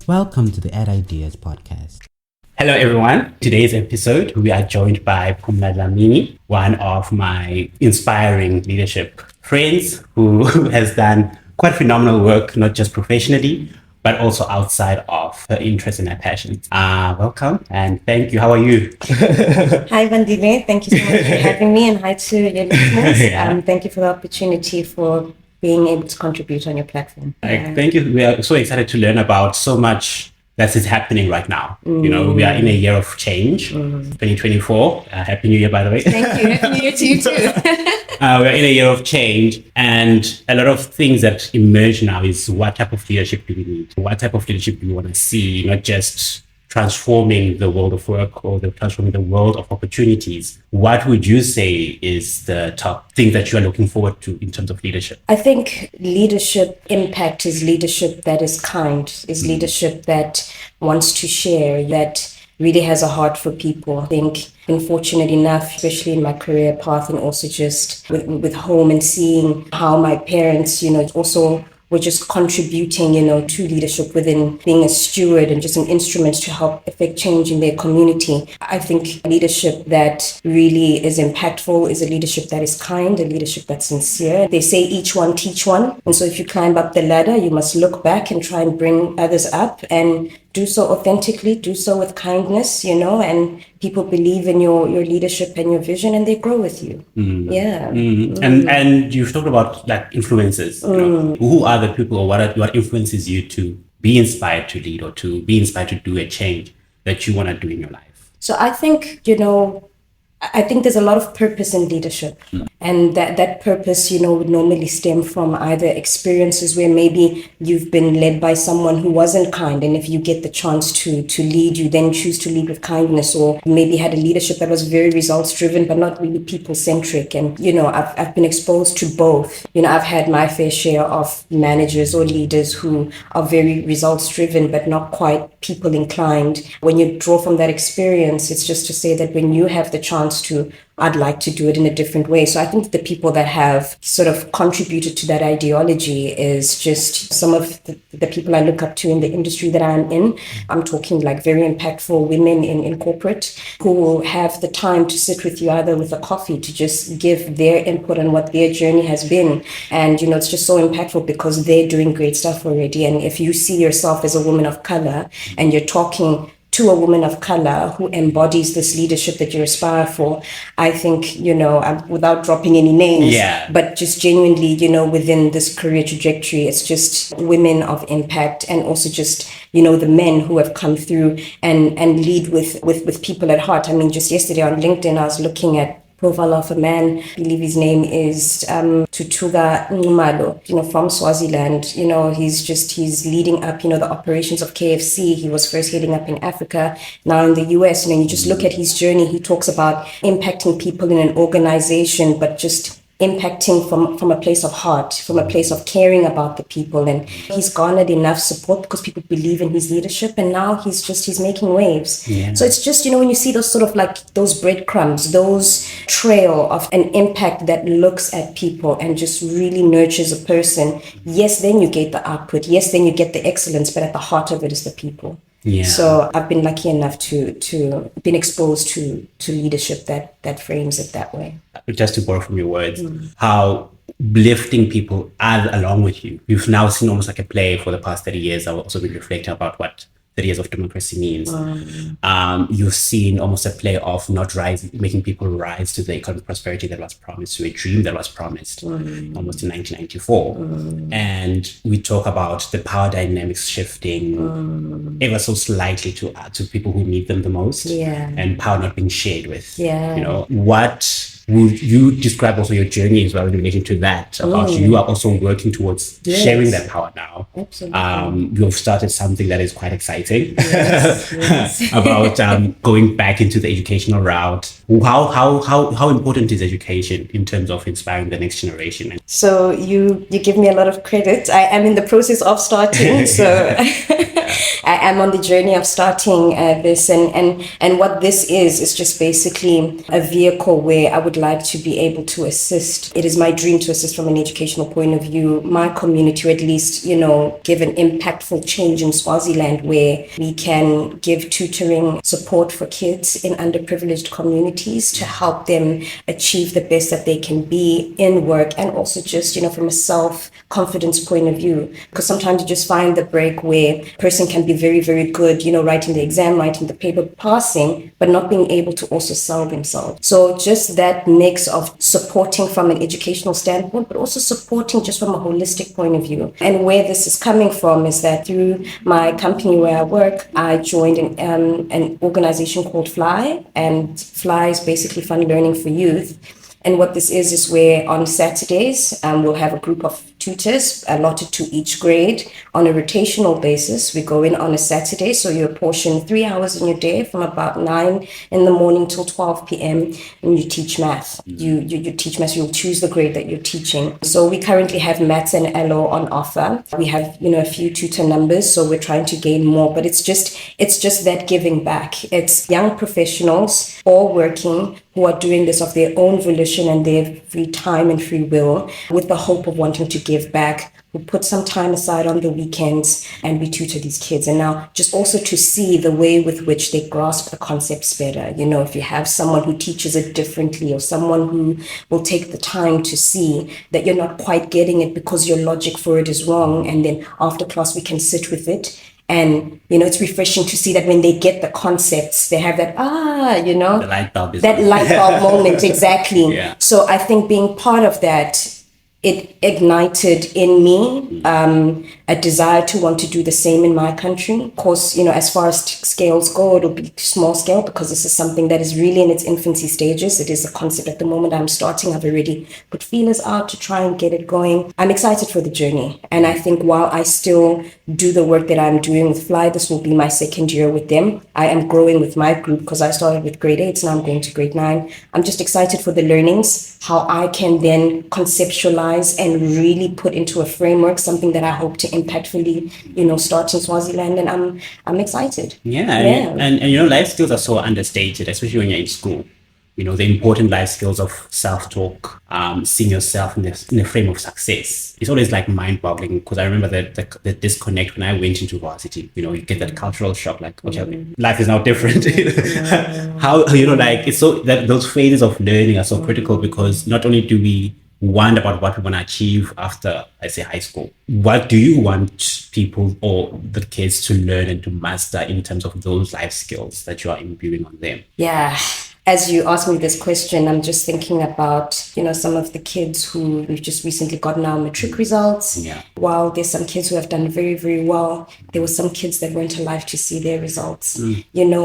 Welcome to the Add Ideas podcast. Hello everyone. Today's episode, we are joined by Pumla Dlamini, one of my inspiring leadership friends who has done quite phenomenal work, not just professionally, but also outside of her interests and her passions. Welcome and thank you. How are you? Hi, Bandile. Thank you so much for having me, and hi to your listeners. Yeah. Thank you for the opportunity for being able to contribute on your platform. Thank you. We are so excited to learn about so much that is happening right now. You know, we are in a year of change, 2024. Happy New Year, by the way. Thank you. Happy New Year to you too. We're in a year of change, and a lot of things that emerge now is what type of leadership do we need? What type of leadership do we want to see? Not just transforming the world of work or transforming the world of opportunities. What would you say is the top thing that you are looking forward to in terms of leadership? I think leadership impact is leadership that is kind, is leadership that wants to share, that really has a heart for people. I think been fortunate enough, especially in my career path and also just with home and seeing how my parents, also were just contributing, to leadership within being a steward and just an instrument to help affect change in their community. I think leadership that really is impactful is a leadership that is kind, a leadership that's sincere. They say each one teach one. And so if you climb up the ladder, you must look back and try and bring others up and do so authentically, do so with kindness, and people believe in your leadership and your vision and they grow with you. Yeah. And you've talked about like influences. Who are the people or what influences you to be inspired to lead or to be inspired to do a change that you want to do in your life? So I think, I think there's a lot of purpose in leadership. And that purpose, would normally stem from either experiences where maybe you've been led by someone who wasn't kind. And if you get the chance to lead, you then choose to lead with kindness, or maybe had a leadership that was very results driven, but not really people centric. And, I've been exposed to both. I've had my fair share of managers or leaders who are very results driven, but not quite people inclined. When you draw from that experience, it's just to say that when you have the chance to, I'd like to do it in a different way. So I think the people that have sort of contributed to that ideology is just some of the people I look up to in the industry that I'm in. I'm talking like very impactful women in corporate who will have the time to sit with you either with a coffee to just give their input on what their journey has been. And, it's just so impactful because they're doing great stuff already. And if you see yourself as a woman of color and you're talking to a woman of color who embodies this leadership that you aspire for, I think, without dropping any names, but just genuinely, within this career trajectory, it's just women of impact and also just, the men who have come through and lead with people at heart. I mean, just yesterday on LinkedIn, I was looking at profile of a man, I believe his name is Tutuga Ngumalo, from Swaziland. He's leading up, the operations of KFC. He was first heading up in Africa, now in the US. You just look at his journey. He talks about impacting people in an organization, but just impacting from a place of heart, from a place of caring about the people. And he's garnered enough support because people believe in his leadership, and now he's making waves. So it's just, when you see those sort of like those breadcrumbs, those trail of an impact that looks at people and just really nurtures a person, yes, then you get the output, yes, then you get the excellence, but at the heart of it is the people. So I've been lucky enough to been exposed to leadership that frames it that way. Just to borrow from your words, how lifting people are along with you. You've now seen almost like a play for the past 30 years. I've also been reflecting about what 30 years of democracy means. You've seen almost a play of not making people rise to the economic prosperity that was promised, to a dream that was promised almost in 1994. And we talk about the power dynamics shifting ever so slightly to people who need them the most, and power not being shared with. What would you describe also your journey as well in relation to that, about you are also working towards sharing that power now? Absolutely. You have started something that is quite exciting about going back into the educational route. How important is education in terms of inspiring the next generation? So you give me a lot of credit. I am in the process of starting, so I am on the journey of starting this, and what this is just basically a vehicle where I would like to be able to assist. It is my dream to assist from an educational point of view, my community, or at least, give an impactful change in Swaziland where we can give tutoring support for kids in underprivileged communities to help them achieve the best that they can be in work, and also just, from a self-confidence point of view. Because sometimes you just find the break where a person can be very, very good, writing the exam, writing the paper, passing, but not being able to also sell themselves. So just that mix of supporting from an educational standpoint, but also supporting just from a holistic point of view. And where this is coming from is that through my company where I work, I joined an organization called Fly, and Fly is basically fun learning for youth. And what this is where on Saturdays, we'll have a group of tutors allotted to each grade on a rotational basis. We go in on a Saturday, so you apportion 3 hours in your day from about 9 in the morning till 12 p.m. and you teach math. You teach math, you'll choose the grade that you're teaching. So we currently have maths and LO on offer. We have, a few tutor numbers, so we're trying to gain more, but it's just that giving back. It's young professionals all working who are doing this of their own volition and their free time and free will, with the hope of wanting to give back, who put some time aside on the weekends, and we tutor these kids. And now just also to see the way with which they grasp the concepts better. If you have someone who teaches it differently, or someone who will take the time to see that you're not quite getting it because your logic for it is wrong, and then after class we can sit with it. And, it's refreshing to see that when they get the concepts, they have that, the light bulb is that light bulb moment, exactly. Yeah. So I think being part of that, it ignited in me a desire to want to do the same in my country. Of course, as far as scales go, it'll be small scale because this is something that is really in its infancy stages. It is a concept at the moment I'm starting. I've already put feelers out to try and get it going. I'm excited for the journey. And I think while I still do the work that I'm doing with Fly, this will be my second year with them. I am growing with my group because I started with grade 8, now I'm going to grade 9. I'm just excited for the learnings, how I can then conceptualize and really put into a framework something that I hope to impactfully, start in Swaziland. And I'm excited. Yeah. And life skills are so understated, especially when you're in school. The important life skills of self-talk, seeing yourself in the frame of success. It's always like mind-boggling, because I remember the disconnect when I went into varsity. You get that cultural shock, like, okay, life is now different. How, it's so that those phases of learning are so critical, because not only do we wonder about what we want to achieve after, I say, high school, what do you want people or the kids to learn and to master in terms of those life skills that you are imbuing on them? Yeah. As you ask me this question, I'm just thinking about, some of the kids who we've just recently gotten our matric results. Yeah. While there's some kids who have done very, very well, there were some kids that weren't alive to see their results.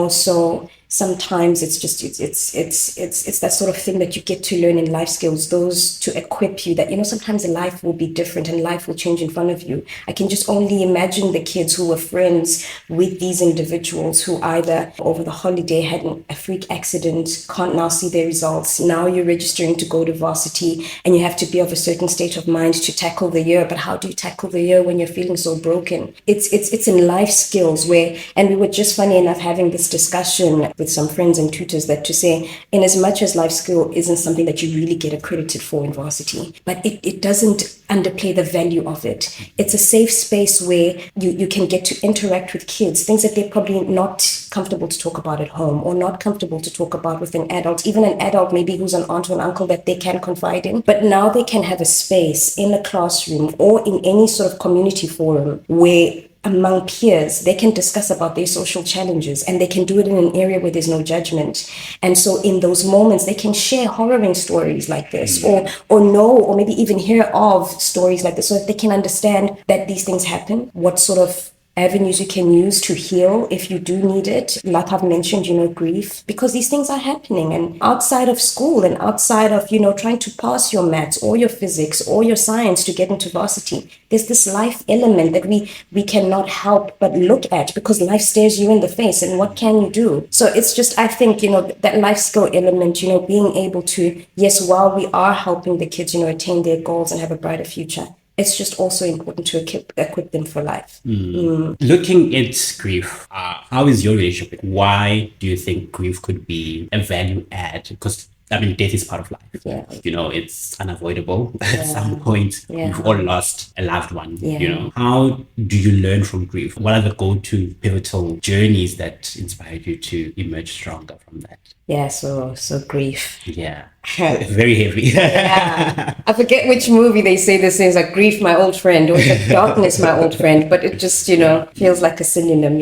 So sometimes it's just it's that sort of thing that you get to learn in life skills, those to equip you that sometimes life will be different and life will change in front of you. I can just only imagine the kids who were friends with these individuals who either over the holiday had a freak accident, can't now see their results. Now you're registering to go to varsity and you have to be of a certain state of mind to tackle the year. But how do you tackle the year when you're feeling so broken? It's in life skills where, and we were just funny enough having this discussion with some friends and tutors, that to say, in as much as life skill isn't something that you really get accredited for in varsity, but it doesn't underplay the value of it. It's a safe space where you can get to interact with kids, things that they're probably not comfortable to talk about at home, or not comfortable to talk about with an adult, even an adult maybe who's an aunt or an uncle that they can confide in. But now they can have a space in a classroom or in any sort of community forum where among peers, they can discuss about their social challenges, and they can do it in an area where there's no judgment. And so in those moments, they can share harrowing stories like this, or know, or maybe even hear of stories like this, so that they can understand that these things happen, what sort of avenues you can use to heal if you do need it. Like I've mentioned, grief, because these things are happening. And outside of school and outside of, trying to pass your maths or your physics or your science to get into varsity, there's this life element that we cannot help but look at, because life stares you in the face, and what can you do? So it's just, I think, that life skill element, being able to, yes, while we are helping the kids, attain their goals and have a brighter future, it's just also important to equip them for life. Looking at grief, how is your relationship? Why do you think grief could be a value add? Because I mean, death is part of life. Yeah. You know, it's unavoidable. Yeah. At some point, Yeah. we've all lost a loved one. Yeah. You know, how do you learn from grief? What are the go-to pivotal journeys that inspired you to emerge stronger from that? Yeah, so grief. Yeah. Very heavy. Yeah. I forget which movie they say this is, like grief, my old friend, or like darkness, my old friend, but it just, feels like a synonym,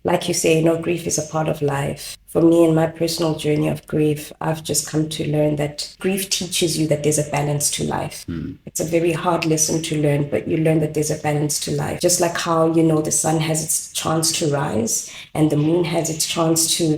Like you say, grief is a part of life. For me, in my personal journey of grief, I've just come to learn that grief teaches you that there's a balance to life. It's a very hard lesson to learn, but you learn that there's a balance to life. Just like how, the sun has its chance to rise and the moon has its chance to,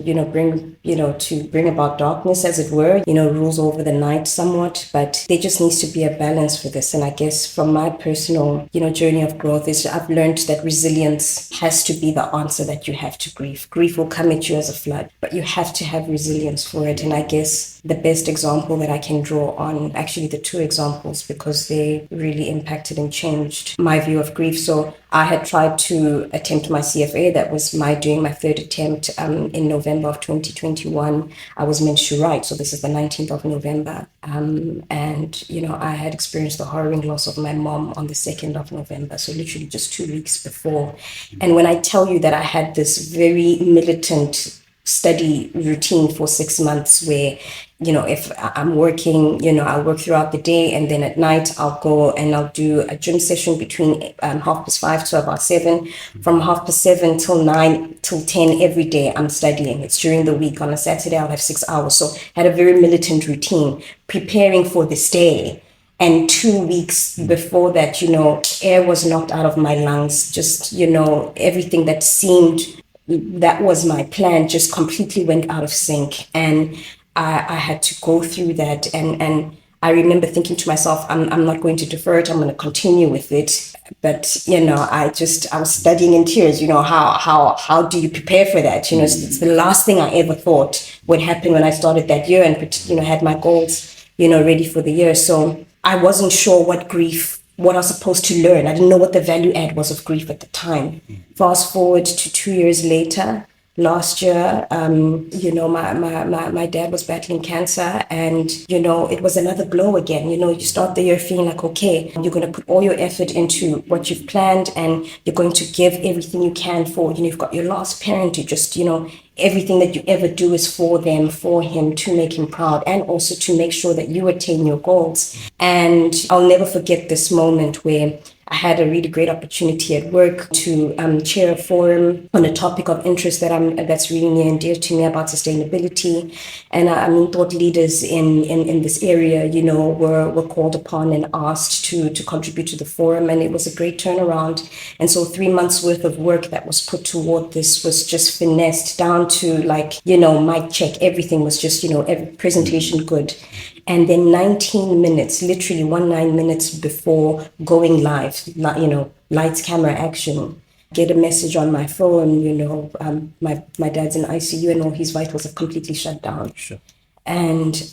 bring about darkness, as it were, rules over the night somewhat, but there just needs to be a balance for this. And I guess from my personal, journey of growth is I've learned that resilience has to be the answer that you have to grief. Grief will come at you as a flood, but you have to have resilience for it. And I guess the best example that I can draw on, actually the two examples, because they really impacted and changed my view of grief. So I had tried to attempt my CFA. That was doing my third attempt in November of 2021. I was meant to write. So this is the 19th of November. And, I had experienced the harrowing loss of my mom on the 2nd of November. So literally just 2 weeks before. And when I tell you that I had this very militant study routine for 6 months where, if I'm working, I'll work throughout the day, and then at night I'll go and I'll do a gym session between 5:30 to about 7. From 7:30 till 9 till 10 every day I'm studying. It's during the week. On a Saturday I'll have 6 hours. So I had a very militant routine preparing for this day. And 2 weeks before that, air was knocked out of my lungs. Just, everything that seemed that was my plan just completely went out of sync. And I had to go through that. And I remember thinking to myself, I'm not going to defer it. I'm going to continue with it. But, I was studying in tears. How do you prepare for that? It's the last thing I ever thought would happen when I started that year and, had my goals, ready for the year. So I wasn't sure what I was supposed to learn. I didn't know what the value add was of grief at the time. Fast forward to 2 years later, last year, my dad was battling cancer, and, it was another blow again. You start the year feeling like, okay, you're going to put all your effort into what you've planned, and you're going to give everything you can for, you've got your last parent. You just, everything that you ever do is for them, for him, to make him proud, and also to make sure that you attain your goals. And I'll never forget this moment where I had a really great opportunity at work to chair a forum on a topic of interest that's really near and dear to me, about sustainability. And thought leaders in this area, were called upon and asked to contribute to the forum, and it was a great turnaround. And so 3 months worth of work that was put toward this was just finessed down to mic check. Everything was just, every presentation good. And then 19 minutes, literally 19 minutes before going live, lights, camera, action, get a message on my phone, my dad's in ICU and all his vitals have completely shut down. Sure. And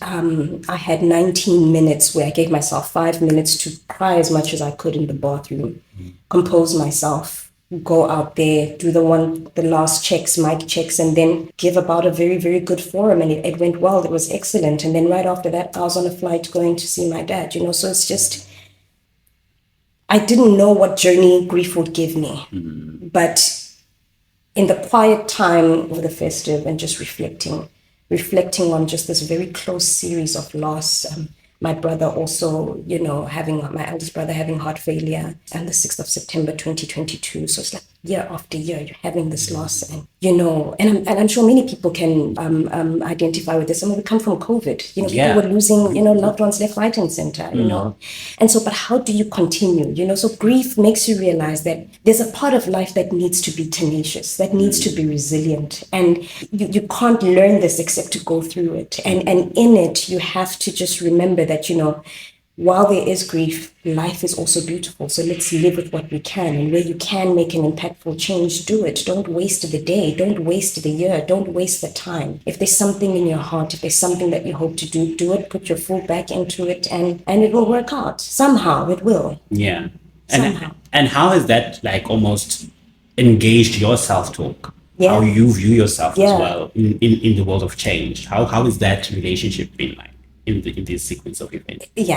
I had 19 minutes where I gave myself 5 minutes to cry as much as I could in the bathroom, compose myself, go out there, do the last checks, mic checks, and then give about a very, very good forum. And it went well. It was excellent. And then right after that, I was on a flight going to see my dad, so it's just, I didn't know what journey grief would give me. But in the quiet time over the festive and just reflecting on just this very close series of loss, my brother also, my eldest brother having heart failure, and the 6th of September 2022. So it's like year after year, you're having this loss, and and I'm sure many people can identify with this. I mean, we come from COVID. People were losing, loved ones left, right, and center. And so, but how do you continue? So grief makes you realize that there's a part of life that needs to be tenacious, that needs to be resilient, and you can't learn this except to go through it. And in it, you have to just remember that while there is grief, life is also beautiful. So let's live with what we can. And where you can make an impactful change, do it. Don't waste the day. Don't waste the year. Don't waste the time. If there's something in your heart, if there's something that you hope to do, do it. Put your full back into it, and it will work out. Somehow it will. Yeah. Somehow. And how has that almost engaged your self-talk? how you view yourself as Yeah. well in the world of change. How is that relationship been like in this sequence of events? You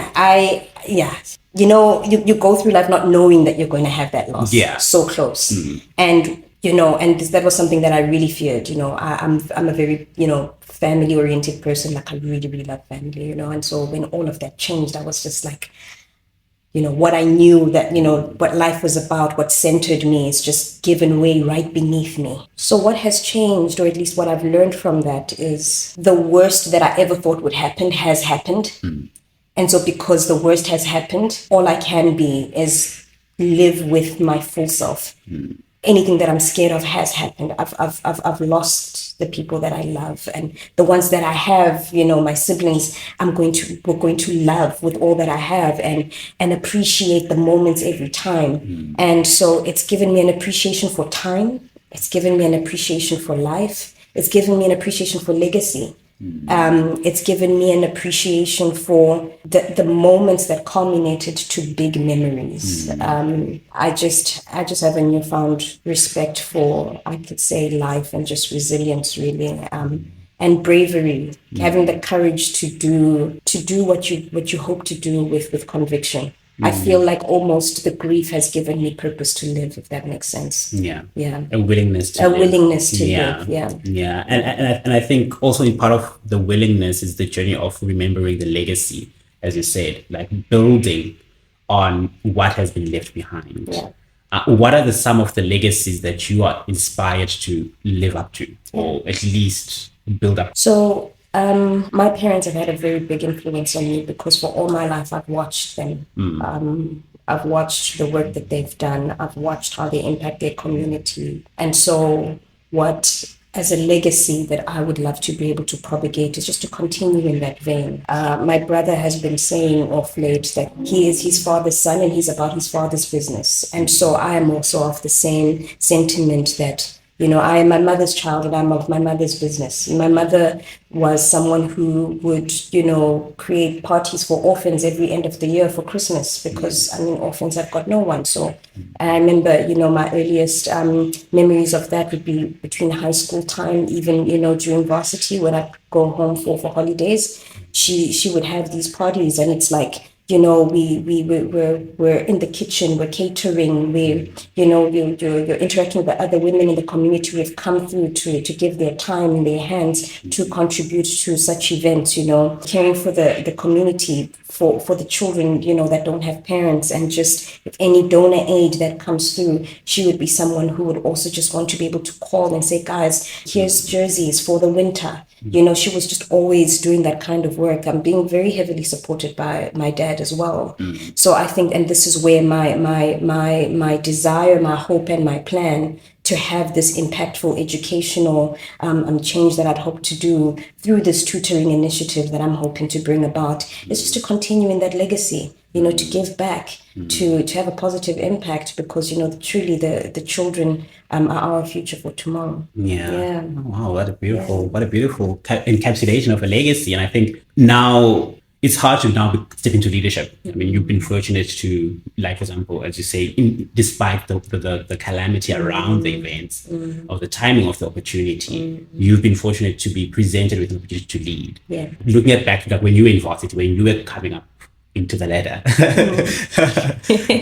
go through life not knowing that you're going to have that loss. Yeah. So close. And that was something that I really feared. I'm a very, family oriented person. Like I really, really love family, and so when all of that changed, I was just like, what I knew that, what life was about, what centered me is just given way right beneath me. So what has changed, or at least what I've learned from that, is the worst that I ever thought would happen has happened. And so because the worst has happened, all I can be is live with my full self. Anything that I'm scared of has happened. I've lost the people that I love, and the ones that I have, my siblings, we're going to love with all that I have, and appreciate the moments every time. And so it's given me an appreciation for time. It's given me an appreciation for life. It's given me an appreciation for legacy. It's given me an appreciation for the moments that culminated to big memories. I just have a newfound respect for, I could say, life and just resilience, really, and bravery, having the courage to do what you hope to do with conviction. I feel like almost the grief has given me purpose to live, if that makes sense. Yeah. Yeah. A willingness to live. Live. Yeah. Yeah. And I think also in part of the willingness is the journey of remembering the legacy, as you said, like building on what has been left behind. Yeah. What are some of the legacies that you are inspired to live up to, or at least build up? So my parents have had a very big influence on me, because for all my life I've watched them. I've watched the work that they've done. I've watched how they impact their community. And so as a legacy that I would love to be able to propagate is just to continue in that vein. My brother has been saying of late that he is his father's son and he's about his father's business. And so I am also of the same sentiment that, I am my mother's child and I'm of my mother's business. My mother was someone who would, create parties for orphans every end of the year for Christmas, because, orphans have got no one. So I remember, my earliest memories of that would be between high school time, even, during varsity when I'd go home for holidays. She would have these parties, and it's like, we're in the kitchen, we're catering, you're interacting with the other women in the community who have come through to give their time and their hands to contribute to such events, caring for the community, for the children, that don't have parents, and just if any donor aid that comes through, she would be someone who would also just want to be able to call and say, guys, here's jerseys for the winter. She was just always doing that kind of work. I'm being very heavily supported by my dad as well. So I think, and this is where my desire, my hope, and my plan to have this impactful educational change that I'd hope to do through this tutoring initiative that I'm hoping to bring about is just to continue in that legacy, to give back, to have a positive impact, because, truly the children are our future for tomorrow. Yeah. Oh, wow, what a beautiful encapsulation of a legacy. And I think now it's hard to now step into leadership. I mean, you've been fortunate to, like, for example, as you say, despite the calamity around the events or the timing of the opportunity, you've been fortunate to be presented with an opportunity to lead. Yeah. Looking at back to like when you were in varsity, when you were coming up into the ladder,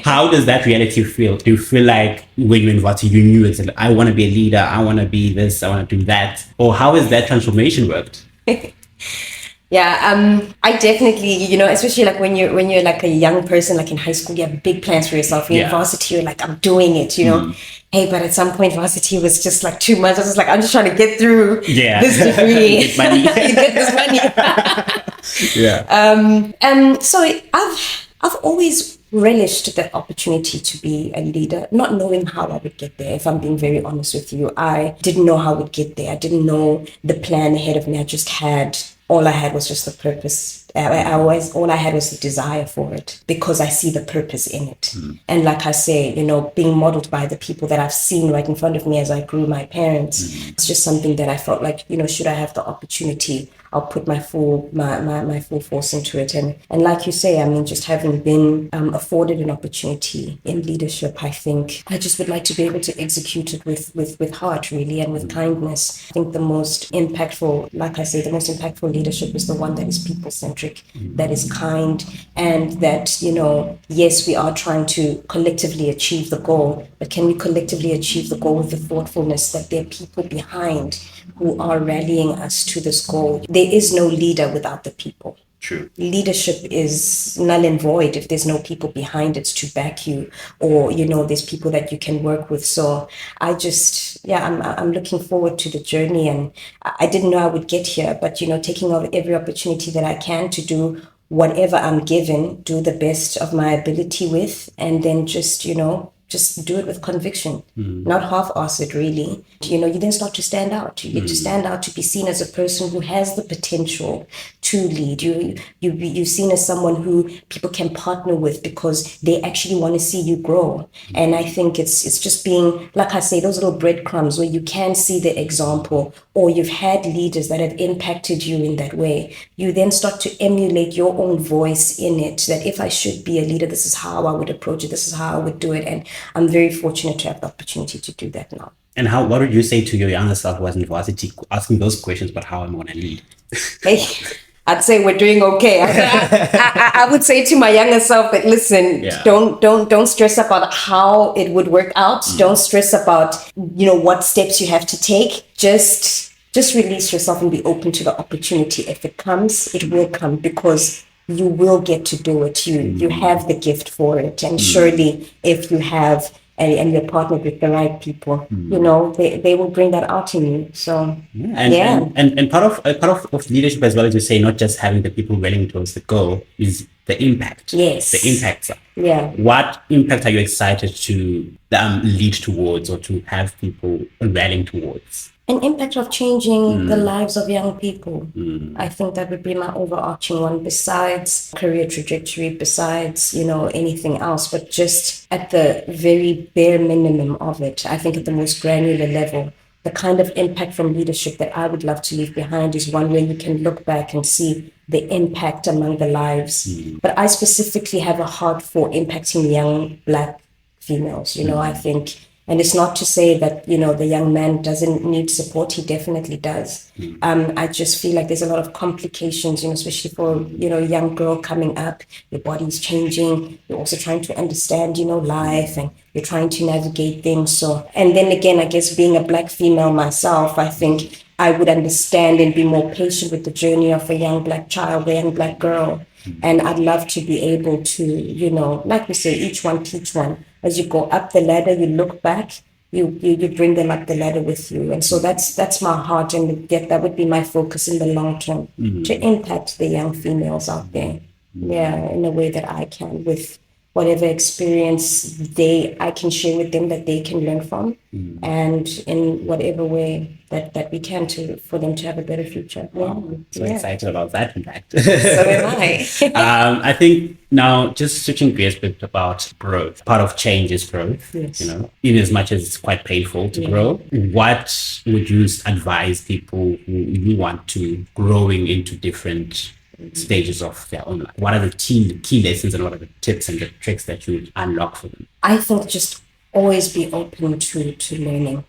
how does that reality feel? Do you feel like when you were in varsity, you knew exactly, I want to be a leader, I want to be this, I want to do that? Or how has that transformation worked? Yeah, I definitely, especially like when you're like a young person, like in high school, you have big plans for yourself. In varsity, you're like, I'm doing it, Hey, but at some point, varsity was just like too much. I was just like, I'm just trying to get through this degree, get money. get this money. So I've always relished the opportunity to be a leader, not knowing how I would get there. If I'm being very honest with you, I didn't know how I would get there. I didn't know the plan ahead of me. All I had was just the purpose. All I had was the desire for it, because I see the purpose in it. And like I say, being modeled by the people that I've seen right in front of me as I grew, my parents, it's just something that I felt like, should I have the opportunity, I'll put my full force into it. And like you say, I mean, just having been afforded an opportunity in leadership, I think I just would like to be able to execute it with heart, really, and with kindness. I think the most impactful, like I say, the most impactful leadership is the one that is people-centric, that is kind, and that, yes, we are trying to collectively achieve the goal, but can we collectively achieve the goal with the thoughtfulness that there are people behind who are rallying us to this goal? There is no leader without the people. True. Leadership is null and void if there's no people behind it to back you, or there's people that you can work with. So I'm looking forward to the journey, and I didn't know I would get here, but taking every opportunity that I can to do whatever I'm given, do the best of my ability with, and then just do it with conviction, not half-ass it, really. You then start to stand out. You get to stand out, to be seen as a person who has the potential to lead. You're seen as someone who people can partner with because they actually want to see you grow. And I think it's just being, like I say, those little breadcrumbs where you can see the example, or you've had leaders that have impacted you in that way. You then start to emulate your own voice in it, that if I should be a leader, this is how I would approach it, this is how I would do it. And I'm very fortunate to have the opportunity to do that now. And what would you say to your younger self who was in varsity, asking those questions about how I'm going to lead? Hey, I'd say we're doing okay. I would say to my younger self that, listen, don't stress about how it would work out. Don't stress about, what steps you have to take. Just release yourself and be open to the opportunity. If it comes, it will come, because you will get to do it. You have the gift for it. And surely if you have and you're partnered with the right people, they will bring that out in you. So and part of leadership, as well as you say, not just having the people rallying towards the goal, is the impact. Yes. The impact side. Yeah. What impact are you excited to lead towards, or to have people rallying towards? An impact of changing the lives of young people. I think that would be my overarching one, besides career trajectory, besides, anything else, but just at the very bare minimum of it. I think at the most granular level, the kind of impact from leadership that I would love to leave behind is one where you can look back and see the impact among the lives. But I specifically have a heart for impacting young Black females. I think. And it's not to say that, the young man doesn't need support. He definitely does. I just feel like there's a lot of complications, especially for, a young girl coming up. Your body's changing. You're also trying to understand, life, and you're trying to navigate things. So, and then again, I guess being a Black female myself, I think I would understand and be more patient with the journey of a young Black child, a young Black girl. And I'd love to be able to, like we say, each one teach one. As you go up the ladder, you look back, you bring them up the ladder with you. And so that's my heart, and that would be my focus in the long term, to impact the young females out there. In a way that I can, with whatever experience I can share with them that they can learn from, and in whatever way that we can for them to have a better future. So excited about that impact. So am I. I think now, just switching gears a bit about growth. Part of change is growth. Yes. In as much as it's quite painful to grow. What would you advise people who you want to growing into different stages of their own life? What are the key lessons, and what are the tips and the tricks that you would unlock for them? I think just always be open to learning.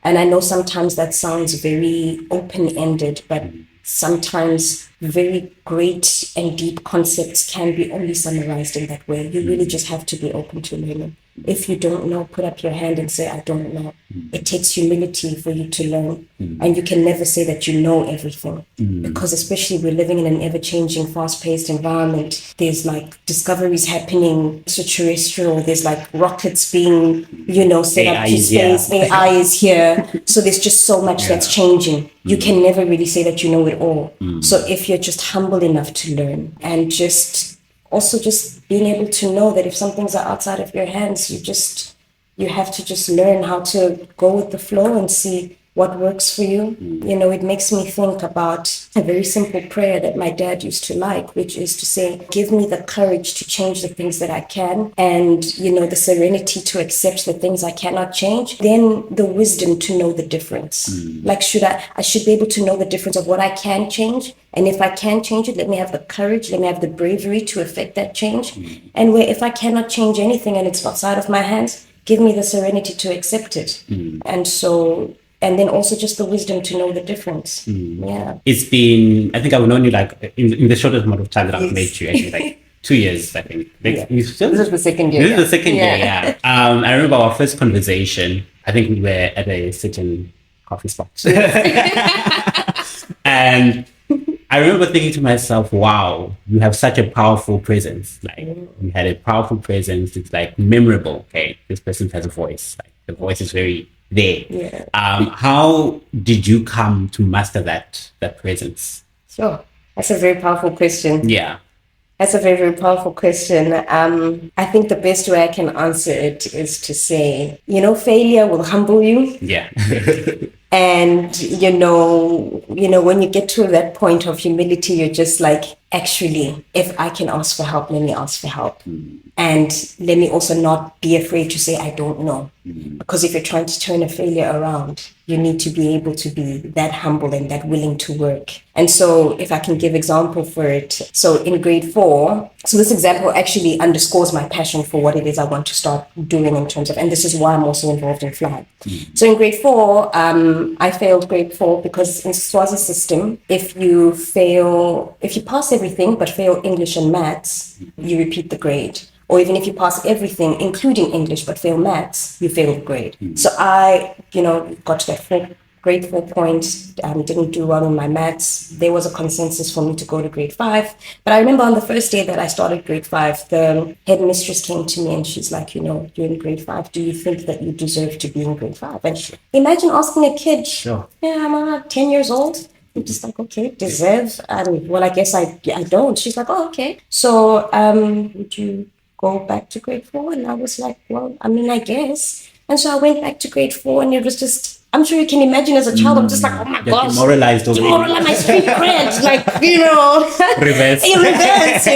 And I know sometimes that sounds very open-ended, but sometimes very great and deep concepts can be only summarized in that way. You really just have to be open to learning. If you don't know, put up your hand and say, I don't know. It takes humility for you to learn. And you can never say that you know everything. Because especially we're living in an ever-changing, fast-paced environment. There's discoveries happening extraterrestrial. There's rockets being, set up to space. AI is here. So there's just so much that's changing. You can never really say that you know it all. So if you're just humble enough to learn, and just being able to know that if some things are outside of your hands, you have to just learn how to go with the flow and see what works for you. You know, it makes me think about a very simple prayer that my dad used to like, which is to say, give me the courage to change the things that I can, and, you know, the serenity to accept the things I cannot change, then the wisdom to know the difference. Like, I should be able to know the difference of what I can change. And if I can change it, let me have the courage, let me have the bravery to effect that change. And where if I cannot change anything and it's outside of my hands, give me the serenity to accept it. And then also just the wisdom to know the difference. Yeah. It's been, I think I've known you like in the shortest amount of time that I've met you, actually, like 2 years, I think. Like, This is the second year. This is the second year, yeah. I remember our first conversation. I think we were at a certain coffee spot. And I remember thinking to myself, wow, you have such a powerful presence. Like, you had a powerful presence. It's like memorable. Okay, this person has a voice. Like, the voice is very there. Yeah. How did you come to master that presence? Sure. That's a very powerful question. Yeah. That's a very, very powerful question. I think the best way I can answer it is to say, you know, failure will humble you. Yeah. And, you know, when you get to that point of humility, you're just like, actually, if I can ask for help, let me ask for help. And let me also not be afraid to say, I don't know. Because if you're trying to turn a failure around, you need to be able to be that humble and that willing to work. And so if I can give example for it. So in grade 4, so this example actually underscores my passion for what it is I want to start doing in terms of, and this is why I'm also involved in FLAG. So in grade 4, I failed grade 4 because in Swazi system, if you pass everything but fail English and maths, you repeat the grade. Or even if you pass everything, including English, but fail maths, you fail the grade. So I, got to that grade 4 point, didn't do well in my maths. There was a consensus for me to go to grade 5. But I remember on the first day that I started grade 5, the headmistress came to me and she's like, you're in grade 5. Do you think that you deserve to be in grade 5? And imagine asking a kid, I'm 10 years old. I'm just like, okay, deserve. Well, I guess I don't. She's like, oh, okay. So would you go back to grade 4? And I was like, well, I guess. And so I went back to grade 4 and it was just, I'm sure you can imagine as a child, I'm just like, oh my gosh. Demoralized my street cred, like, reverse. In reverse,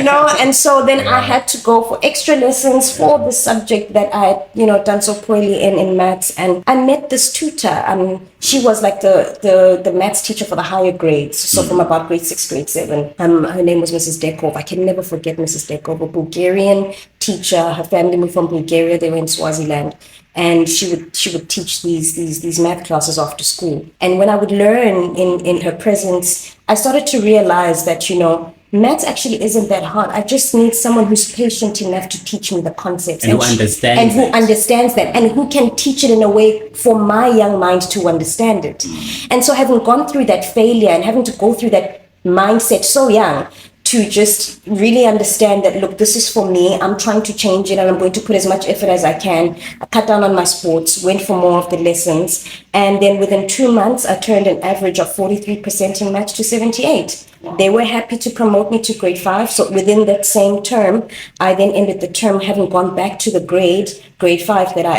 And so then I had to go for extra lessons for the subject that I had, done so poorly in maths. And I met this tutor. She was like the maths teacher for the higher grades. So from about grade 6, grade 7. Her name was Mrs. Dekov. I can never forget Mrs. Dekov, a Bulgarian teacher. Her family moved from Bulgaria. They were in Swaziland. And she would teach these math classes after school. And when I would learn in her presence, I started to realize that, maths actually isn't that hard. I just need someone who's patient enough to teach me the concepts. And who understands that and who can teach it in a way for my young mind to understand it. And so having gone through that failure and having to go through that mindset so young, to just really understand that, look, this is for me. I'm trying to change it and I'm going to put as much effort as I can. I cut down on my sports, went for more of the lessons. And then within 2 months, I turned an average of 43% in maths to 78. Wow. They were happy to promote me to grade 5. So within that same term, I then ended the term having gone back to the grade 5 that I,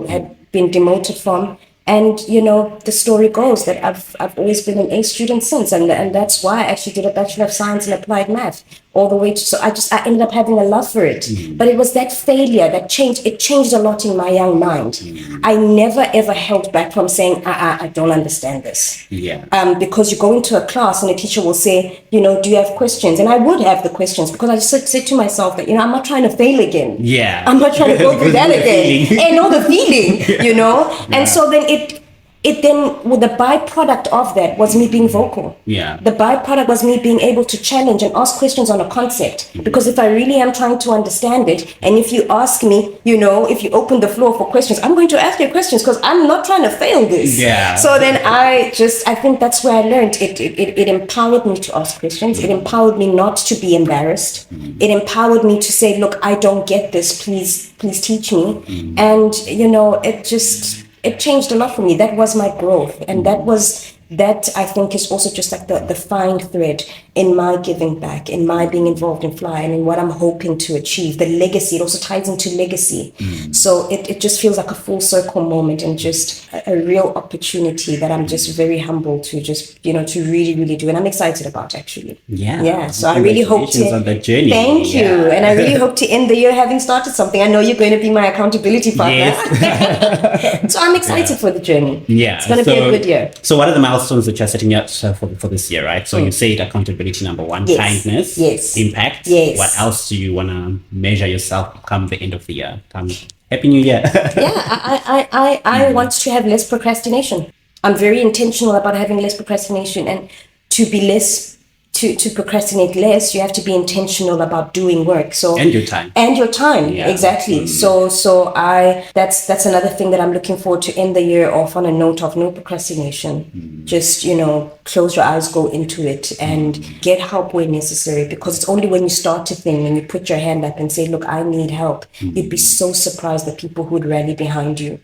had been demoted from. And, the story goes that I've always been an A student since. And that's why I actually did a Bachelor of Science in Applied Math all the way to, so I ended up having a love for it. But it was that failure that changed a lot in my young mind. I never ever held back from saying, I don't understand this. Yeah. Because you go into a class and a teacher will say, do you have questions? And I would have the questions because I just said to myself that, I'm not trying to fail again. Yeah. I'm not trying to go through that again. And know the feeling, And so then it then, well, the byproduct of that was me being vocal. Yeah. The byproduct was me being able to challenge and ask questions on a concept. Because if I really am trying to understand it, and if you ask me, if you open the floor for questions, I'm going to ask you questions because I'm not trying to fail this. Yeah. So then I think that's where I learned. It empowered me to ask questions. It empowered me not to be embarrassed. It empowered me to say, look, I don't get this. Please teach me. And, it changed a lot for me. That was my growth. And that was that I think is also just like the fine thread in my giving back, in my being involved in Fly, and in what I'm hoping to achieve. The legacy, it also ties into legacy. So it just feels like a full circle moment, and just a real opportunity that I'm just very humble to just, to really, really do. And I'm excited about, actually. Yeah. So I really hope to. On that journey. Thank you. And I really hope to end the year having started something. I know you're going to be my accountability partner. Yes. So I'm excited for the journey. Yeah. It's going to be a good year. So what are the milestones that you're setting up for this year, right? So you said accountability number one, kindness, impact. Yes. What else do you want to measure yourself come the end of the year? Happy New Year. I want to have less procrastination. I'm very intentional about having less procrastination, and to be less to procrastinate less, you have to be intentional about doing work. So and your time. Yeah. Exactly. So that's another thing that I'm looking forward to end the year off on a note of no procrastination. Just close your eyes, go into it, and get help where necessary, because it's only when you start a thing, when you put your hand up and say, look, I need help, you'd be so surprised the people who would rally behind you.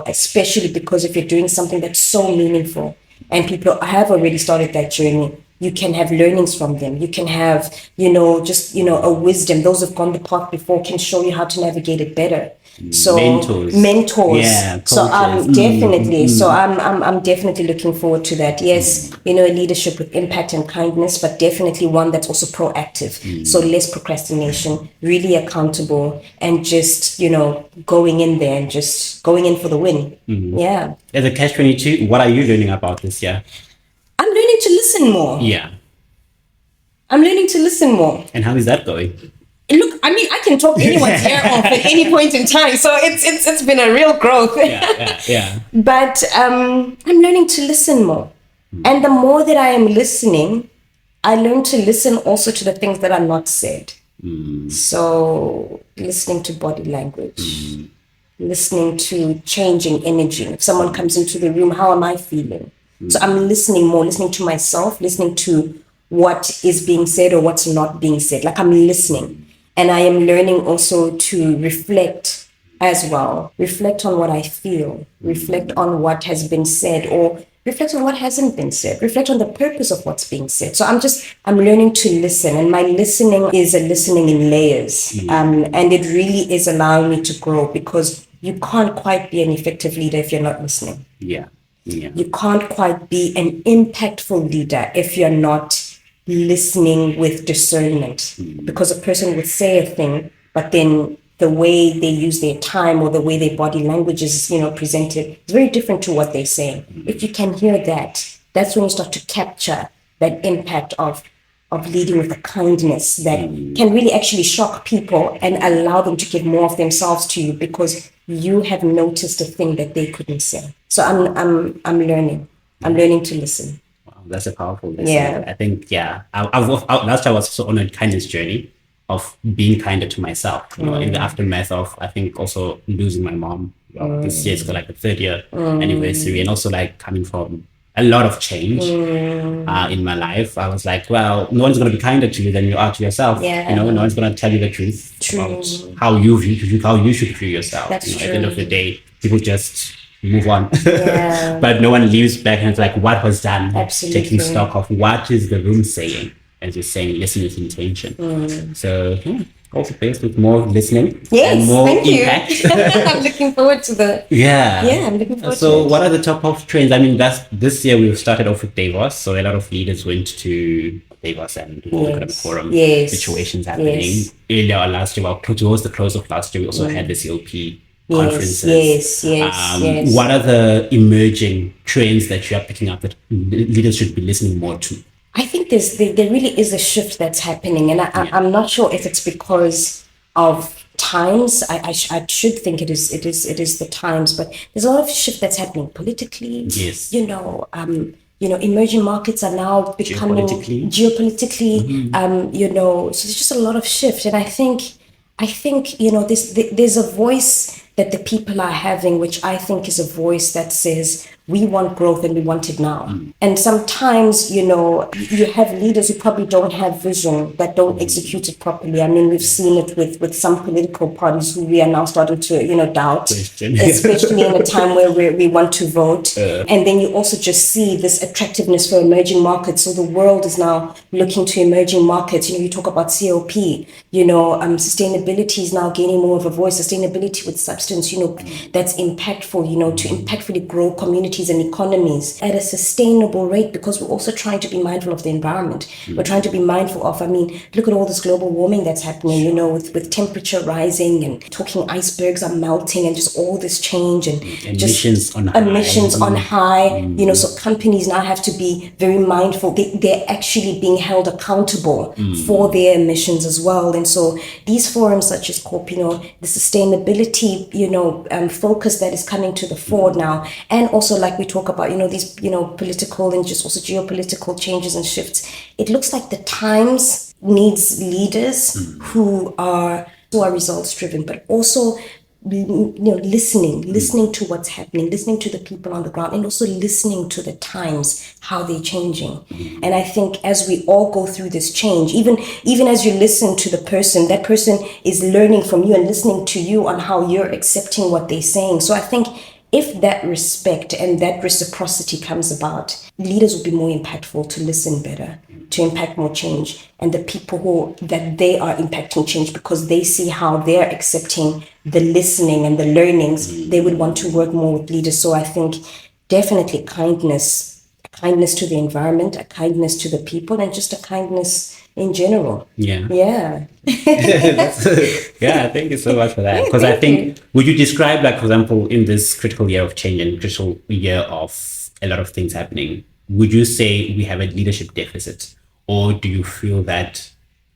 Especially because if you're doing something that's so meaningful and people have already started that journey, you can have learnings from them. You can have, a wisdom. Those who've gone the path before can show you how to navigate it better. So mentors. Yeah. So definitely. So I'm definitely looking forward to that. Yes, a leadership with impact and kindness, but definitely one that's also proactive. So less procrastination, really accountable, and just going in there and just going in for the win. Yeah. As a Catch-22, what are you learning about this year? I'm learning to listen more. Yeah. I'm learning to listen more. And how is that going? Look, I mean, I can talk anyone's ear off at any point in time. So it's been a real growth. Yeah. But I'm learning to listen more. And the more that I am listening, I learn to listen also to the things that are not said. So listening to body language, listening to changing energy. If someone comes into the room, how am I feeling? So I'm listening more, listening to myself, listening to what is being said or what's not being said. Like, I'm listening. And I am learning also to reflect as well. Reflect on what I feel. Reflect on what has been said, or reflect on what hasn't been said. Reflect on the purpose of what's being said. So I'm learning to listen. And my listening is a listening in layers. And it really is allowing me to grow, because you can't quite be an effective leader if you're not listening. Yeah. You can't quite be an impactful leader if you're not listening with discernment, because a person would say a thing, but then the way they use their time or the way their body language is, presented is very different to what they're saying. If you can hear that, that's when you start to capture that impact of leading with a kindness that can really actually shock people and allow them to give more of themselves to you, because you have noticed a thing that they couldn't say. So I'm learning. I'm learning to listen. Wow, that's a powerful lesson. Yeah. I think, last year I was also on a kindness journey of being kinder to myself. In the aftermath of, I think, also losing my mom. This year is like the 3rd year anniversary, and also like coming from a lot of change in my life. I was like, well, no one's going to be kinder to you than you are to yourself. No one's going to tell you the truth about how you should view yourself. At the end of the day, people just move on. But no one leaves back and it's like, what was done? Absolutely. Taking stock of what is the room saying, as you're saying, listen with intention. So also faced with more listening and more impact. I'm looking forward to the I'm looking forward to it. So what are the top of trends? I mean, this year we started off with Davos, so a lot of leaders went to Davos and World Economic Forum situations happening. Earlier last year, towards the close of last year, we also had the CLP conferences. Yes. What are the emerging trends that you are picking up that leaders should be listening more to? I think there really is a shift that's happening, and I'm not sure if it's because of times. I should think it is the times, but there's a lot of shift that's happening politically. Yes. Emerging markets are now becoming geopolitically. So there's just a lot of shift, and I think there's a voice that the people are having, which I think is a voice that says we want growth and we want it now. And sometimes, you know, you have leaders who probably don't have vision, that don't execute it properly. I mean, we've seen it with some political parties who we are now starting to, you know, doubt, especially in a time where we want to vote. And then you also just see this attractiveness for emerging markets. So the world is now looking to emerging markets. You know, you talk about COP, you know, sustainability is now gaining more of a voice, sustainability with substance, you know, that's impactful, you know, to impactfully grow communities and economies at a sustainable rate, because we're also trying to be mindful of the environment. We're trying to be mindful of, I mean, look at all this global warming that's happening, you know, with temperature rising and talking icebergs are melting and just all this change and emissions on high, you know, so companies now have to be very mindful. They're actually being held accountable for their emissions as well. And so these forums such as COP, you know, the sustainability, you know, focus that is coming to the fore now, and also like we talk about, you know, these, you know, political and just also geopolitical changes and shifts. It looks like the times needs leaders who are results driven, but also, you know, listening to what's happening, listening to the people on the ground, and also listening to the times, how they're changing. And I think as we all go through this change, even as you listen to the person, that person is learning from you and listening to you on how you're accepting what they're saying. So I think if that respect and that reciprocity comes about, leaders will be more impactful to listen better, to impact more change. And the people that they are impacting change because they see how they're accepting the listening and the learnings, they would want to work more with leaders. So I think definitely kindness to the environment, a kindness to the people, and just a kindness in general. Yeah, thank you so much for that. Because I think, would you describe, like, for example, in this critical year of change and critical year of a lot of things happening, would you say we have a leadership deficit, or do you feel that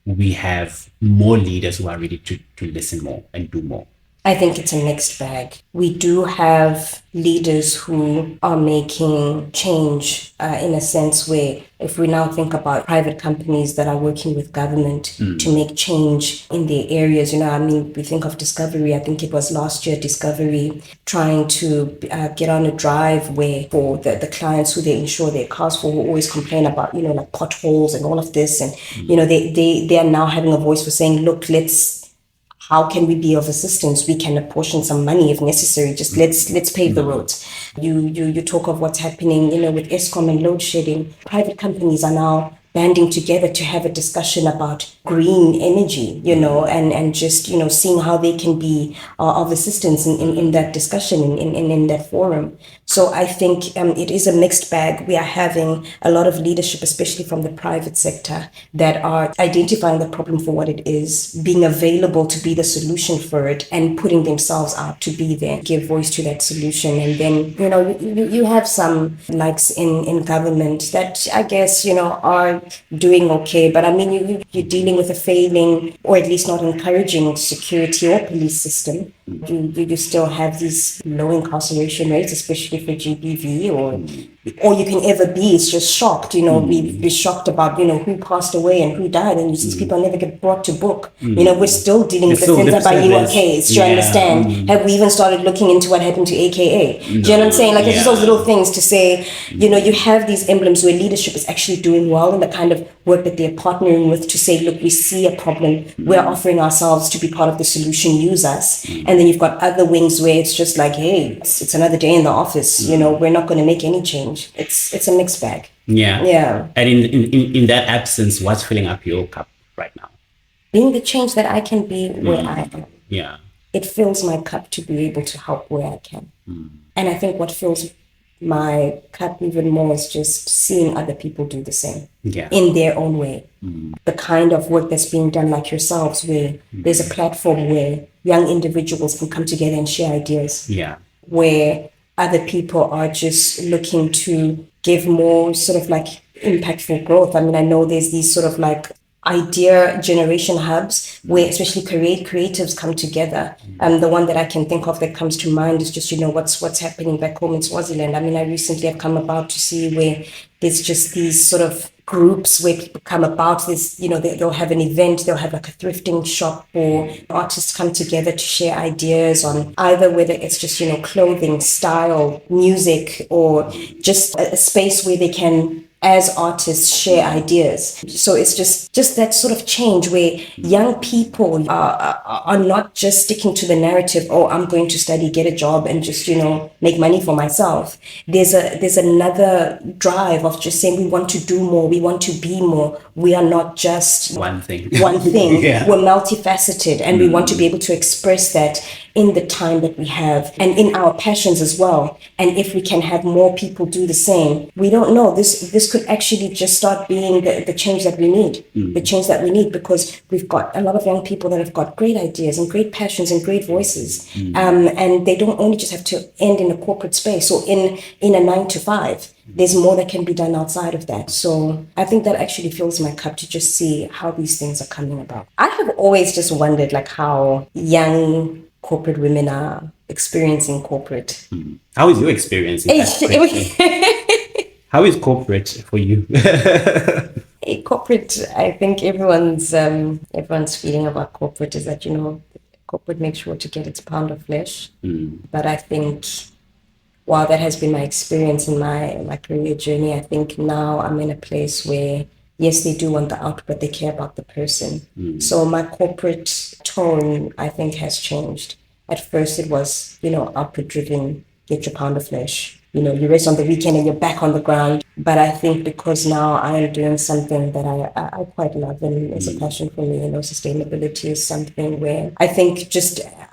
we have more leaders who are ready to listen more and do more? I think it's a mixed bag. We do have leaders who are making change in a sense where, if we now think about private companies that are working with government to make change in their areas, you know, I mean, we think of Discovery. I think it was last year, Discovery trying to get on a drive where for the clients who they insure their cars for, who always complain about, you know, like potholes and all of this. And, you know, they are now having a voice for saying, look, how can we be of assistance? We can apportion some money if necessary. Just let's pave the roads. You talk of what's happening, you know, with Eskom and load shedding. Private companies are now banding together to have a discussion about green energy, you know, and just, you know, seeing how they can be of assistance in that discussion, in that forum. So I think it is a mixed bag. We are having a lot of leadership, especially from the private sector, that are identifying the problem for what it is, being available to be the solution for it, and putting themselves out to be there, give voice to that solution. And then, you know, you have some likes in government that I guess, you know, are doing okay. But I mean, you're dealing with a failing, or at least not encouraging, security or police system. You still have these low incarceration rates, especially for GBV, or you can ever be, it's just shocked, you know, be shocked about, you know, who passed away and who died, and these people never get brought to book. You know, we're still dealing with the Senza Bayiwa case. Do you understand? Have we even started looking into what happened to AKA? Do you know what I'm saying? Like, it's just those little things to say, you know, you have these emblems where leadership is actually doing well in the kind of work that they're partnering with to say, look, we see a problem, we're offering ourselves to be part of the solution, use us. And then you've got other wings where it's just like, hey, it's another day in the office, you know, we're not going to make any change. It's a mixed bag. Yeah. And in that absence, what's filling up your cup right now? Being the change that I can be where I am. Yeah. It fills my cup to be able to help where I can. And I think what fills my cup even more is just seeing other people do the same in their own way. The kind of work that's being done, like yourselves, where there's a platform where young individuals can come together and share ideas. Where other people are just looking to give more sort of like impactful growth. I mean, I know there's these sort of like idea generation hubs where especially creatives come together. The one that I can think of that comes to mind is just, you know, what's happening back home in Swaziland. I mean, I recently have come about to see where there's just these sort of groups where people come about this, they'll have an event, they'll have like a thrifting shop, or artists come together to share ideas on either whether it's just, clothing, style, music, or just a space where they can, as artists, share ideas. So it's just that sort of change where young people are not just sticking to the narrative, oh, I'm going to study, get a job, and just, make money for myself. There's another drive of just saying we want to do more, we want to be more. We are not just one thing. Yeah. We're multifaceted, and we want to be able to express that in the time that we have and in our passions as well. And if we can have more people do the same, we don't know, this could actually just start being the change that we need, the change that we need, because we've got a lot of young people that have got great ideas and great passions and great voices. And they don't only just have to end in a corporate space or in a 9-to-5. There's more that can be done outside of that. So I think that actually fills my cup to just see how these things are coming about. I have always just wondered like how young corporate women are experiencing corporate. How is your experience in that? How is corporate for you? Corporate, I think everyone's feeling about corporate is that, corporate makes sure to get its pound of flesh. But I think while that has been my experience in my career journey, I think now I'm in a place where, yes, they do want the output, but they care about the person. So my corporate tone, I think, has changed. At first, it was, output driven, get your pound of flesh. You rest on the weekend and you're back on the ground. But I think because now I am doing something that I quite love and is a passion for me, sustainability is something where I think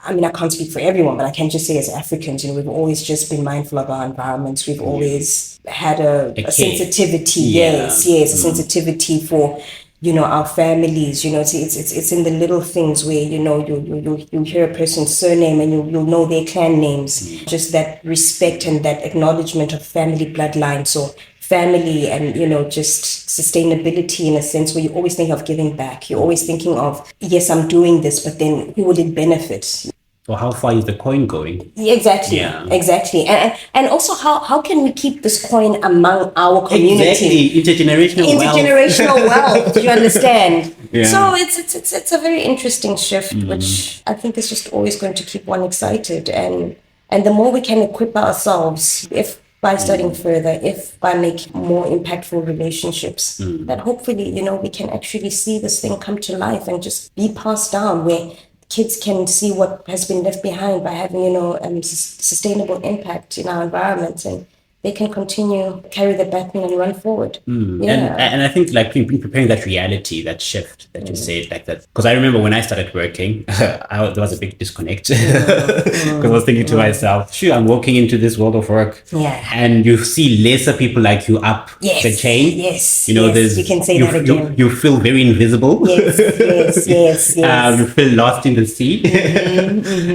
I can't speak for everyone, but I can just say as Africans, we've always just been mindful of our environments. We've always had a sensitivity, a sensitivity for, our families. It's in the little things where, you hear a person's surname and you'll know their clan names. Just that respect and that acknowledgement of family bloodline. So family and, just sustainability in a sense where you always think of giving back. You're always thinking of, yes, I'm doing this, but then who will it benefit? Or how far is the coin going? Exactly. And also how can we keep this coin among our community? Intergenerational wealth. You understand? So it's a very interesting shift, which I think is just always going to keep one excited. And the more we can equip ourselves, if by studying further, if by making more impactful relationships, that hopefully, we can actually see this thing come to life and just be passed down where kids can see what has been left behind by having, sustainable impact in our environment, and they can continue, carry the baton and run forward. And I think like preparing that reality, that shift that you said like that. Because I remember when I started working, there was a big disconnect because I was thinking to myself, sure, I'm walking into this world of work and you see lesser people like you up the chain. Yes. There's, you can say that again. You feel very invisible. Yes. You feel lost in the sea.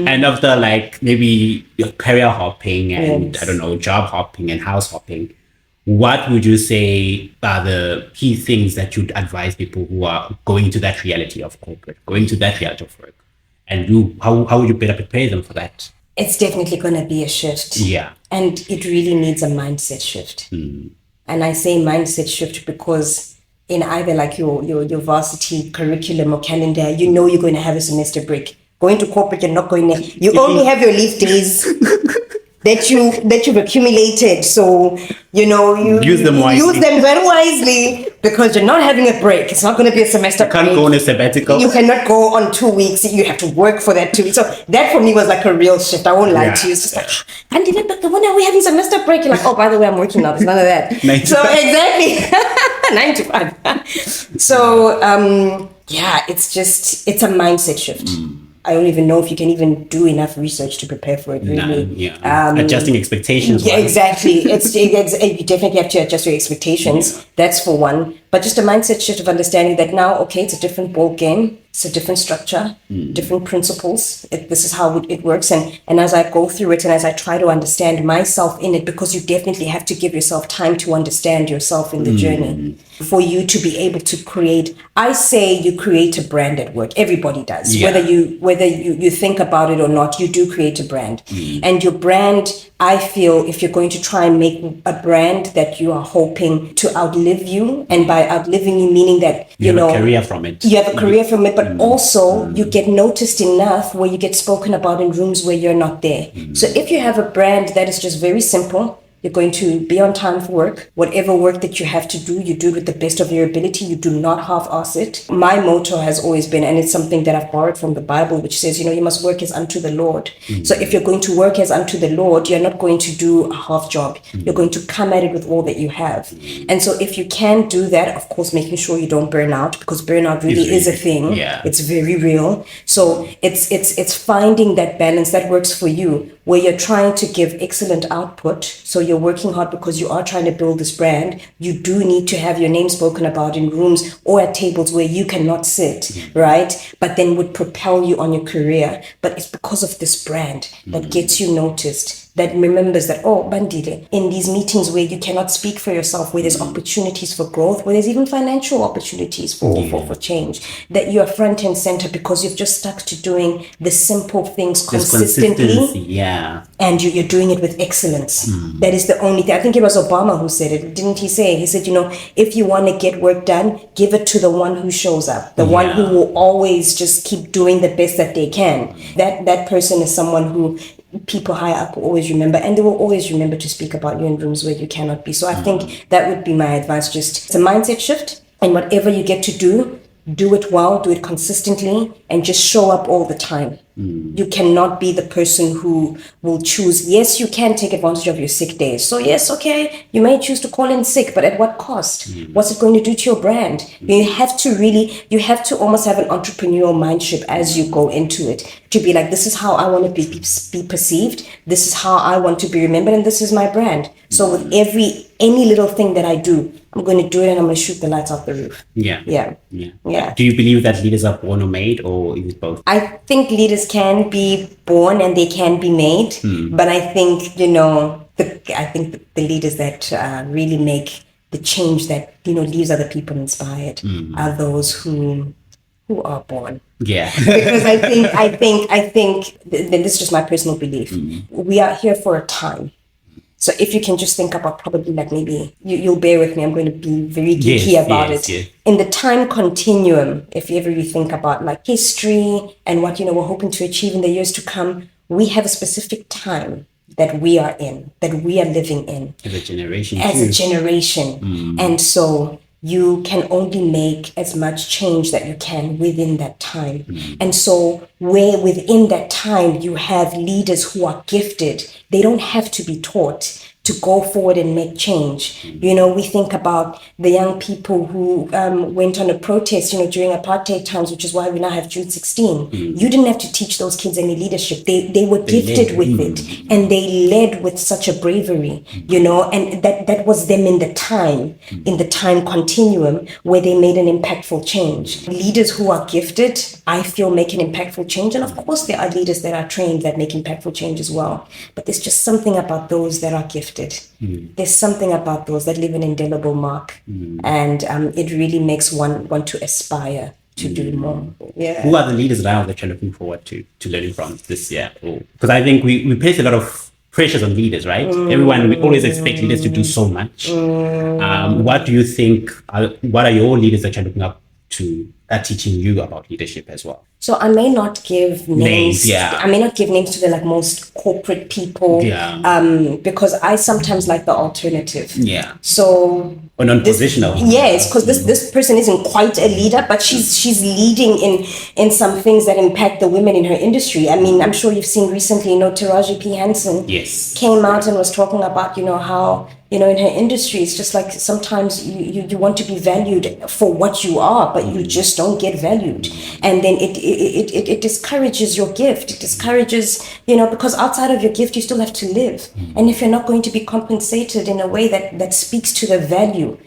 And after like maybe your career hopping and I don't know, job hopping and house hopping, what would you say are the key things that you'd advise people who are going to that reality of corporate, going to that reality of work? And how would you better prepare them for that? It's definitely going to be a shift. Yeah. And it really needs a mindset shift. And I say mindset shift because in either like your varsity curriculum or calendar, you're going to have a semester break. Going to corporate, you're not going there. You only have your leave days that you've accumulated. So, you use them wisely. Use them very wisely because you're not having a break. It's not going to be a semester break. You can't go on a sabbatical. You cannot go on 2 weeks. You have to work for that 2 weeks. So that for me was like a real shift. I won't lie to you. It's just like, Bandile, but when are we having semester break? You're like, oh, by the way, I'm working now. There's none of that. So exactly. 9 to 5. So, it's a mindset shift. I don't even know if you can even do enough research to prepare for it, really. Adjusting expectations. Yeah, exactly. You definitely have to adjust your expectations. That's for one. But just a mindset shift of understanding that now, okay, it's a different ball game. It's a different structure, different principles. This is how it works. And as I go through it and as I try to understand myself in it, because you definitely have to give yourself time to understand yourself in the journey for you to be able to create. I say you create a brand at work. Everybody does. Whether you think about it or not, you do create a brand. And your brand I feel if you're going to try and make a brand that you are hoping to outlive you, and by outliving you meaning that you have a career from it. You have a career from it, but also you get noticed enough where you get spoken about in rooms where you're not there. So if you have a brand that is just very simple, you're going to be on time for work. Whatever work that you have to do, you do it with the best of your ability. You do not half-ass it. My motto has always been, and it's something that I've borrowed from the Bible, which says, you must work as unto the Lord. So if you're going to work as unto the Lord, you're not going to do a half job. You're going to come at it with all that you have. And so if you can do that, of course, making sure you don't burn out, because burnout really is a thing. Yeah. It's very real. So it's finding that balance that works for you, where you're trying to give excellent output. So you're working hard because you are trying to build this brand. You do need to have your name spoken about in rooms or at tables where you cannot sit, right? But then would propel you on your career. But it's because of this brand that gets you noticed, that remembers that, oh, Bandile, in these meetings where you cannot speak for yourself, where there's opportunities for growth, where there's even financial opportunities for change, that you are front and center because you've just stuck to doing the simple things consistently. Yeah. And you're doing it with excellence. That is the only thing. I think it was Obama who said it. Didn't he say? He said, if you want to get work done, give it to the one who shows up, the one who will always just keep doing the best that they can. That person is someone who people higher up will always remember, and they will always remember to speak about you in rooms where you cannot be. So I think that would be my advice. Just it's a mindset shift, and whatever you get to do it well, do it consistently, and just show up all the time. You cannot be the person who will choose. Yes, you can take advantage of your sick days. So yes, okay, you may choose to call in sick, but at what cost? What's it going to do to your brand? You have to almost have an entrepreneurial mindset as you go into it, to be like, this is how I want to be perceived. This is how I want to be remembered, and this is my brand. So with any little thing that I do, I'm going to do it, and I'm going to shoot the lights off the roof. Yeah. Do you believe that leaders are born or made, or is it both? I think leaders can be born and they can be made, but I think the leaders that really make the change that leaves other people inspired are those who are born. Yeah. Because I think this is just my personal belief. We are here for a time. So if you can just think about probably like maybe, you'll bear with me, I'm going to be very geeky about it. Yeah. In the time continuum, if you think about like history and what, we're hoping to achieve in the years to come, we have a specific time that we are in, that we are living in. As a generation. And so you can only make as much change that you can within that time. And so where within that time you have leaders who are gifted, they don't have to be taught to go forward and make change. We think about the young people who went on a protest, during apartheid times, which is why we now have June 16. You didn't have to teach those kids any leadership. They were gifted with it, and they led with such a bravery, and that was them in the time continuum where they made an impactful change. Leaders who are gifted, I feel, make an impactful change. And of course, there are leaders that are trained that make impactful change as well. But there's just something about those that are gifted. There's something about those that leave an indelible mark, and it really makes one want to aspire to do more. Yeah. Who are the leaders now that you're looking forward to learning from this year? Because I think we place a lot of pressures on leaders, right? We always expect leaders to do so much. What do you think? What are your leaders that you're looking up to are teaching you about leadership as well? So I may not give names. I may not give names to the most corporate people. Because I sometimes like the alternative. So or non-positional. Yes, because this person isn't quite a leader, but she's leading in some things that impact the women in her industry. I mean, I'm sure you've seen recently, Taraji P. Henson came out and was talking about, how in her industry, it's just like sometimes you want to be valued for what you are, but you just don't get valued. And then it discourages your gift. It discourages, because outside of your gift, you still have to live. And if you're not going to be compensated in a way that speaks to the value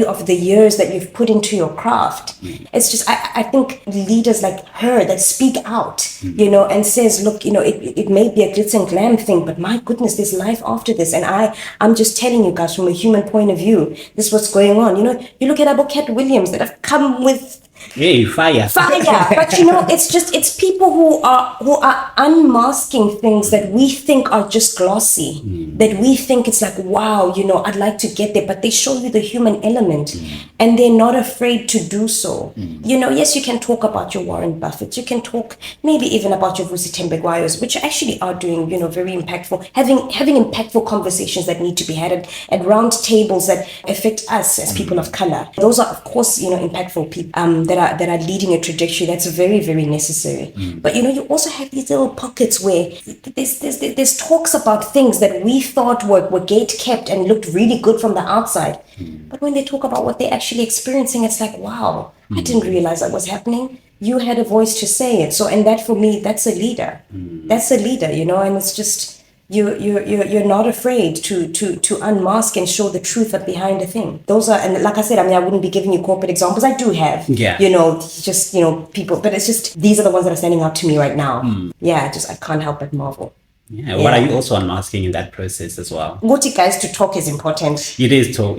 of the years that you've put into your craft, it's just, I think leaders like her that speak out, and says, look, it may be a glitz and glam thing, but my goodness, there's life after this. And I'm just telling you guys from a human point of view, this is what's going on. You look at Abu Cat Williams that have come with Hey, fire. But it's people who are unmasking things that we think are just glossy, that we think it's like, wow, I'd like to get there, but they show you the human element, and they're not afraid to do so. Yes, you can talk about your Warren Buffett, you can talk maybe even about your Vusi Thembekwayo's, which actually are doing, very impactful, having impactful conversations that need to be had at round tables that affect us as people of color. Those are, of course, impactful people that are leading a trajectory that's very, very necessary. But you also have these little pockets where there's talks about things that we thought were gate kept and looked really good from the outside. But when they talk about what they're actually experiencing, it's like, wow, I didn't realize that was happening. You had a voice to say it. So, and that for me, that's a leader. That's a leader, and it's just, you're not afraid to unmask and show the truth behind a thing. Those are, and like I said, I wouldn't be giving you corporate examples. I do have, just people, but it's just, these are the ones that are standing out to me right now. I can't help but marvel. Yeah. What are you also unmasking in that process as well? Guti, guys, to talk is important. It is talk.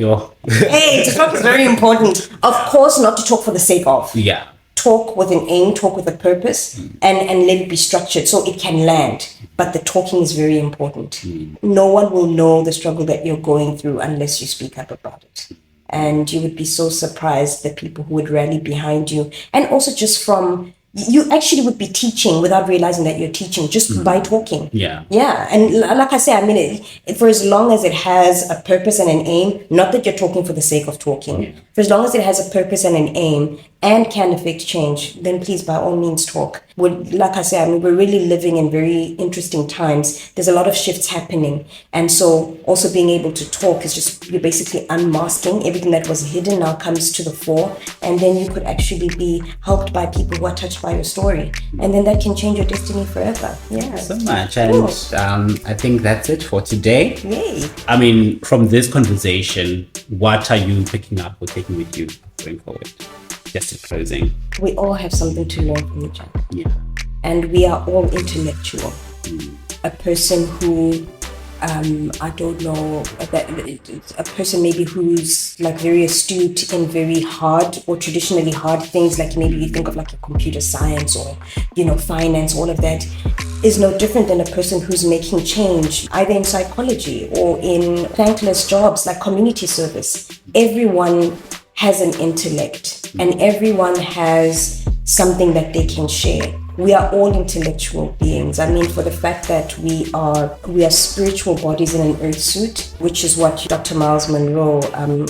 Hey, to talk is very important. Of course, not to talk for the sake of. Yeah. Talk with an aim, talk with a purpose, and let it be structured so it can land. But the talking is very important. No one will know the struggle that you're going through unless you speak up about it. And you would be so surprised the people who would rally behind you. And also just from, you actually would be teaching without realizing that you're teaching just by talking. Yeah. And like I say, for as long as it has a purpose and an aim, not that you're talking for the sake of talking, for as long as it has a purpose and an aim and can affect change, then please, by all means, talk. Like I say, we're really living in very interesting times. There's a lot of shifts happening. And so also being able to talk is just, you're basically unmasking everything that was hidden now comes to the fore. And then you could actually be helped by people who are touched by your story. And then that can change your destiny forever. Yeah. So much. And I think that's it for today. Yay. From this conversation, what are you picking up or taking with you going forward? Just in closing. We all have something to learn from each other. Yeah. And we are all intellectual. A person who, I don't know, a person maybe who's like very astute in very hard or traditionally hard things, like maybe you think of like a computer science or, finance, all of that, is no different than a person who's making change either in psychology or in thankless jobs like community service. Everyone has an intellect and everyone has something that they can share. We are all intellectual beings. For the fact that we are spiritual bodies in an earth suit, which is what Dr. Miles Monroe,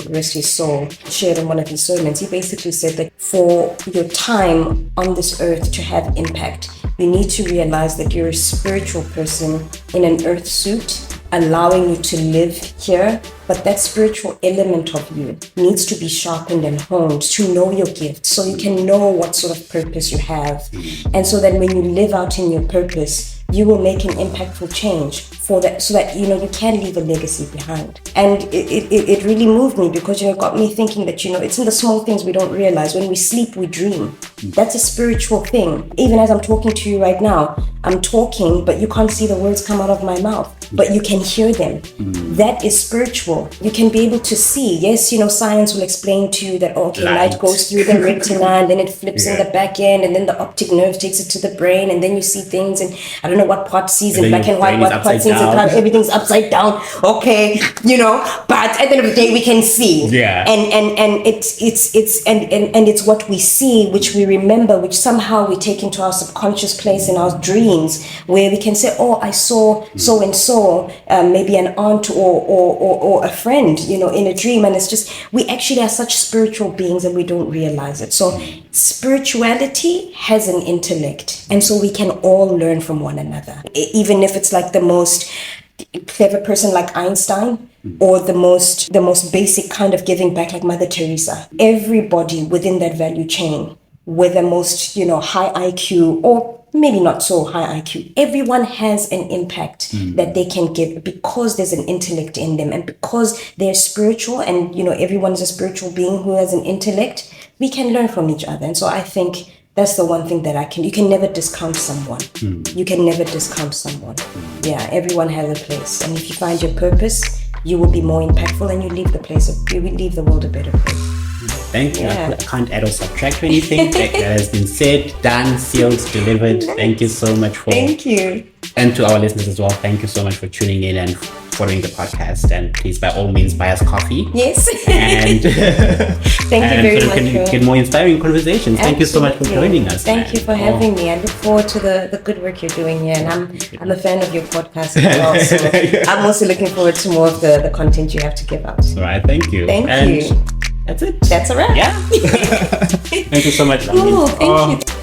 rest his soul, shared in one of his sermons. He basically said that for your time on this earth to have impact, you need to realize that you're a spiritual person in an earth suit, allowing you to live here, but that spiritual element of you needs to be sharpened and honed to know your gift, so you can know what sort of purpose you have. And so that when you live out in your purpose, you will make an impactful change for that, so that you can leave a legacy behind. And it really moved me because it got me thinking that it's in the small things we don't realize. When we sleep, we dream. That's a spiritual thing. Even as I'm talking to you right now, I'm talking, but you can't see the words come out of my mouth, but you can hear them. That is spiritual. You can be able to see. Yes, science will explain to you that light goes through the retina and then it flips in the back end, and then the optic nerve takes it to the brain, and then you see things, and I don't know what part sees in black and white, what part sees in color. Everything's upside down. Okay, but at the end of the day, we can see. Yeah. And it's what we see, which we remember, which somehow we take into our subconscious place in our dreams, where we can say, I saw so and so, maybe an aunt or a friend, in a dream. And it's just, we actually are such spiritual beings and we don't realize it. So spirituality has an intellect, and so we can all learn from one another, even if it's like the most clever person like Einstein, or the most basic kind of giving back like Mother Teresa. Everybody within that value chain, with the most high IQ or maybe not so high IQ, everyone has an impact that they can give, because there's an intellect in them, and because they're spiritual, and everyone is a spiritual being who has an intellect. We can learn from each other. And so I think that's the one thing that you can never discount someone. You can never discount someone. Yeah, everyone has a place. And if you find your purpose, you will be more impactful, and you leave the world a better place. Thank you. Yeah. I can't add or subtract anything. That has been said, done, sealed, delivered. Thank you so much for. Thank you. And to our listeners as well, thank you so much for tuning in and following the podcast. And please, by all means, buy us coffee. Yes. And thank you very much. Can get more inspiring conversations. Absolutely. Thank you so much for joining us. Thank you for having me. I look forward to the good work you're doing here, and I'm a fan of your podcast as well. So I'm also looking forward to more of the content you have to give out. All right, thank you. Thank you. That's it. That's a wrap. Yeah. Thank you so much. Cool. Thank you.